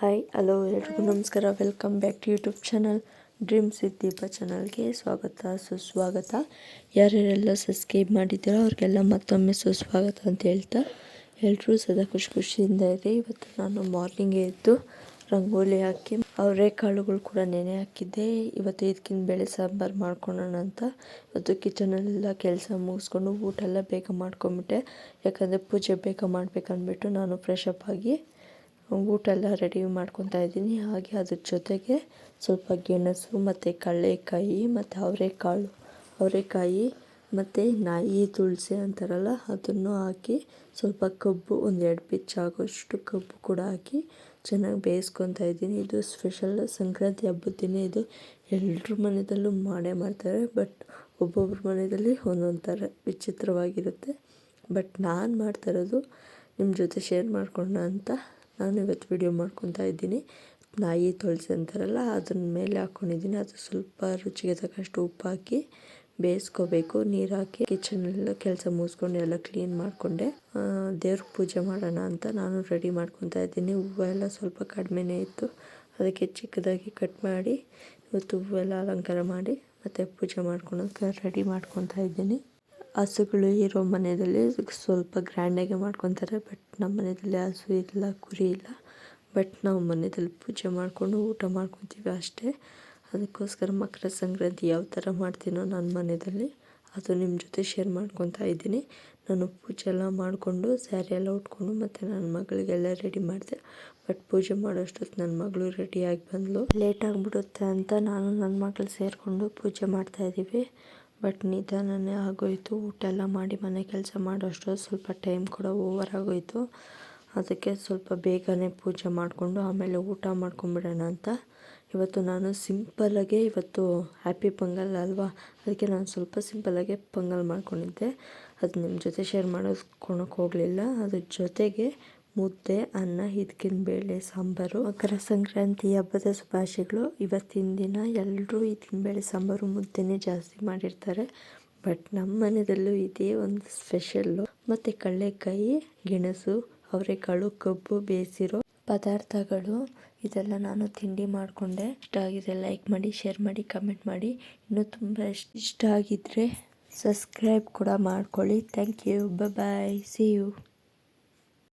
Hi hello ಎಲ್ರಿಗೂ ನಮಸ್ಕಾರ. Welcome back to YouTube channel dreams with Deepa ಚಾನಲ್ಗೆ ಸ್ವಾಗತ ಸುಸ್ವಾಗತ. ಯಾರ್ಯಾರೆಲ್ಲ ಸಬ್ಸ್ಕ್ರೈಬ್ ಮಾಡಿದ್ದೀರೋ ಅವ್ರಿಗೆಲ್ಲ ಮತ್ತೊಮ್ಮೆ ಸುಸ್ವಾಗತ ಅಂತ ಹೇಳ್ತಾ ಎಲ್ಲರೂ ಸದಾ ಖುಷಿಯಿಂದ ಇರಿ. ಇವತ್ತು ನಾನು ಮಾರ್ನಿಂಗ್ ಎದ್ದು ರಂಗೋಲಿ ಹಾಕಿ ಅವರೆಕಾಳುಗಳು ಕೂಡ ನೆನೆ ಹಾಕಿದ್ದೆ. ಇವತ್ತು ಇದಕ್ಕಿಂತ ಬೇಳೆ ಸಾಂಬಾರು ಮಾಡ್ಕೊಳ್ಳೋಣ ಅಂತ ಇವತ್ತು ಕಿಚನಲ್ಲೆಲ್ಲ ಕೆಲಸ ಮುಗಿಸ್ಕೊಂಡು ಊಟ ಎಲ್ಲ ಬೇಗ ಮಾಡ್ಕೊಂಬಿಟ್ಟೆ. ಯಾಕಂದರೆ ಪೂಜೆ ಬೇಗ ಮಾಡಬೇಕಂದ್ಬಿಟ್ಟು ನಾನು ಫ್ರೆಶ್ ಅಪ್ ಆಗಿ ಊಟ ಎಲ್ಲ ರೆಡಿ ಮಾಡ್ಕೊತಾ ಇದ್ದೀನಿ. ಹಾಗೆ ಅದ್ರ ಜೊತೆಗೆ ಸ್ವಲ್ಪ ಗೆಣಸು ಮತ್ತು ಕಡಲೆಕಾಯಿ ಮತ್ತು ಅವರೆಕಾಯಿ ಮತ್ತು ನಾಯಿ ತುಳಸಿ ಅಂತಾರಲ್ಲ ಅದನ್ನು ಹಾಕಿ ಸ್ವಲ್ಪ ಕಬ್ಬು ಒಂದೆರಡು ಪಿಚ್ ಆಗೋಷ್ಟು ಕಬ್ಬು ಕೂಡ ಹಾಕಿ ಚೆನ್ನಾಗಿ ಬೇಯಿಸ್ಕೊತಾ ಇದ್ದೀನಿ. ಇದು ಸ್ಪೆಷಲ್ ಸಂಕ್ರಾಂತಿ ಹಬ್ಬದ ದಿನ. ಇದು ಎಲ್ಲರ ಮನೆಯಲ್ಲೂ ಮಾಡೇ ಮಾಡ್ತಾರೆ. ಬಟ್ ಒಬ್ಬೊಬ್ಬರ ಮನೆಯಲ್ಲಿ ಒಂದೊಂದು ಥರ ವಿಚಿತ್ರವಾಗಿರುತ್ತೆ. ಬಟ್ ನಾನು ಮಾಡ್ತಾ ಇರೋದು ನಿಮ್ಮ ಜೊತೆ ಶೇರ್ ಮಾಡ್ಕೊಳ್ಳೋಣ ಅಂತ ನಾನು ಇವತ್ತು ವಿಡಿಯೋ ಮಾಡ್ಕೊತಾ ಇದ್ದೀನಿ. ನಾಯಿ ತುಳಸಿ ಅಂತಾರಲ್ಲ ಅದನ್ನ ಮೇಲೆ ಹಾಕ್ಕೊಂಡಿದ್ದೀನಿ. ಅದು ಸ್ವಲ್ಪ ರುಚಿಗೆ ತಕ್ಕಷ್ಟು ಉಪ್ಪು ಹಾಕಿ ಬೇಯಿಸ್ಕೋಬೇಕು. ನೀರು ಹಾಕಿ ಕಿಚನೆಲ್ಲ ಕೆಲಸ ಮುಗಿಸ್ಕೊಂಡು ಎಲ್ಲ ಕ್ಲೀನ್ ಮಾಡಿಕೊಂಡೆ. ದೇವ್ರಿಗೆ ಪೂಜೆ ಮಾಡೋಣ ಅಂತ ನಾನು ರೆಡಿ ಮಾಡ್ಕೊತಾ ಇದ್ದೀನಿ. ಹೂವು ಎಲ್ಲ ಸ್ವಲ್ಪ ಕಡಿಮೆನೇ ಇತ್ತು, ಅದಕ್ಕೆ ಚಿಕ್ಕದಾಗಿ ಕಟ್ ಮಾಡಿ ಇವತ್ತು ಹೂವೆಲ್ಲ ಅಲಂಕಾರ ಮಾಡಿ ಮತ್ತು ಪೂಜೆ ಮಾಡ್ಕೊಳೋಕ್ಕೆ ರೆಡಿ ಮಾಡ್ಕೊತಾ ಇದ್ದೀನಿ. ಹಸುಗಳು ಇರೋ ಮನೆಯಲ್ಲಿ ಸ್ವಲ್ಪ ಗ್ರ್ಯಾಂಡಾಗೆ ಮಾಡ್ಕೊತಾರೆ. ಬಟ್ ನಮ್ಮ ಮನೆಯಲ್ಲಿ ಹಸು ಇಲ್ಲ, ಕುರಿ ಇಲ್ಲ. ಬಟ್ ನಾವು ಮನೆಯಲ್ಲಿ ಪೂಜೆ ಮಾಡಿಕೊಂಡು ಊಟ ಮಾಡ್ಕೊತೀವಿ ಅಷ್ಟೇ. ಅದಕ್ಕೋಸ್ಕರ ಮಕರ ಸಂಕ್ರಾಂತಿ ಯಾವ ಥರ ಮಾಡ್ತೀನೋ ನನ್ನ ಮನೆಯಲ್ಲಿ ಅದು ನಿಮ್ಮ ಜೊತೆ ಶೇರ್ ಮಾಡ್ಕೊತಾ ಇದ್ದೀನಿ. ನಾನು ಪೂಜೆ ಎಲ್ಲ ಮಾಡಿಕೊಂಡು ಸ್ಯಾರಿ ಎಲ್ಲ ಉಟ್ಕೊಂಡು ಮತ್ತು ನನ್ನ ಮಗಳಿಗೆಲ್ಲ ರೆಡಿ ಮಾಡಿದೆ. ಬಟ್ ಪೂಜೆ ಮಾಡೋಷ್ಟೊತ್ತು ನನ್ನ ಮಗಳು ರೆಡಿಯಾಗಿ ಬಂದಳು. ಲೇಟ್ ಆಗಿಬಿಡುತ್ತೆ ಅಂತ ನಾನು ನನ್ನ ಮಗಳು ಸೇರಿಕೊಂಡು ಪೂಜೆ ಮಾಡ್ತಾಯಿದ್ದೀವಿ. ಬಟ್ ನಿಧಾನನೇ ಆಗೋಯಿತು. ಊಟ ಎಲ್ಲ ಮಾಡಿ ಮನೆ ಕೆಲಸ ಮಾಡೋಷ್ಟರಲ್ಲಿ ಸ್ವಲ್ಪ ಟೈಮ್ ಕೂಡ ಓವರ್ ಆಗೋಯಿತು. ಅದಕ್ಕೆ ಸ್ವಲ್ಪ ಬೇಗನೆ ಪೂಜೆ ಮಾಡಿಕೊಂಡು ಆಮೇಲೆ ಊಟ ಮಾಡ್ಕೊಂಬಿಡೋಣ ಅಂತ ಇವತ್ತು ನಾನು ಸಿಂಪಲ್ಲಾಗೆ, ಇವತ್ತು ಹ್ಯಾಪಿ ಪೊಂಗಲ್ ಅಲ್ವಾ, ಅದಕ್ಕೆ ನಾನು ಸ್ವಲ್ಪ ಸಿಂಪಲ್ಲಾಗೆ ಪೊಂಗಲ್ ಮಾಡ್ಕೊಂಡಿದ್ದೆ. ಅದು ನಿಮ್ಮ ಜೊತೆ ಶೇರ್ ಮಾಡೋದಕ್ಕೆ ಹೋಗಲಿಲ್ಲ. ಅದ್ರ ಜೊತೆಗೆ ಮುದ್ದೆ, ಅನ್ನ, ಇದಕ್ಕಿನ ಬೇಳೆ ಸಾಂಬಾರು. ಮಕರ ಸಂಕ್ರಾಂತಿ ಹಬ್ಬದ ಶುಭಾಶಯಗಳು. ಇವತ್ತಿನ ದಿನ ಎಲ್ಲರೂ ಇದಕ್ಕಿನ ಬೇಳೆ ಸಾಂಬಾರು ಮುದ್ದೆನೇ ಜಾಸ್ತಿ ಮಾಡಿರ್ತಾರೆ. ಬಟ್ ನಮ್ಮ ಮನೆಯಲ್ಲೂ ಇದೇ ಒಂದು ಸ್ಪೆಷಲ್ಲು. ಮತ್ತು ಕಡಲೆಕಾಯಿ, ಗೆಣಸು, ಅವರೆಕಾಳು, ಕಬ್ಬು ಬೇಯಿಸಿರೋ ಪದಾರ್ಥಗಳು ಇದೆಲ್ಲ ನಾನು ತಿಂಡಿ ಮಾಡಿಕೊಂಡೆ. ಇಷ್ಟ ಆಗಿದೆ ಲೈಕ್ ಮಾಡಿ, ಶೇರ್ ಮಾಡಿ, ಕಮೆಂಟ್ ಮಾಡಿ. ಇನ್ನೂ ತುಂಬ ಇಷ್ಟ ಆಗಿದ್ದರೆ ಸಬ್ಸ್ಕ್ರೈಬ್ ಕೂಡ ಮಾಡ್ಕೊಳ್ಳಿ. Thank you. Bye. See you.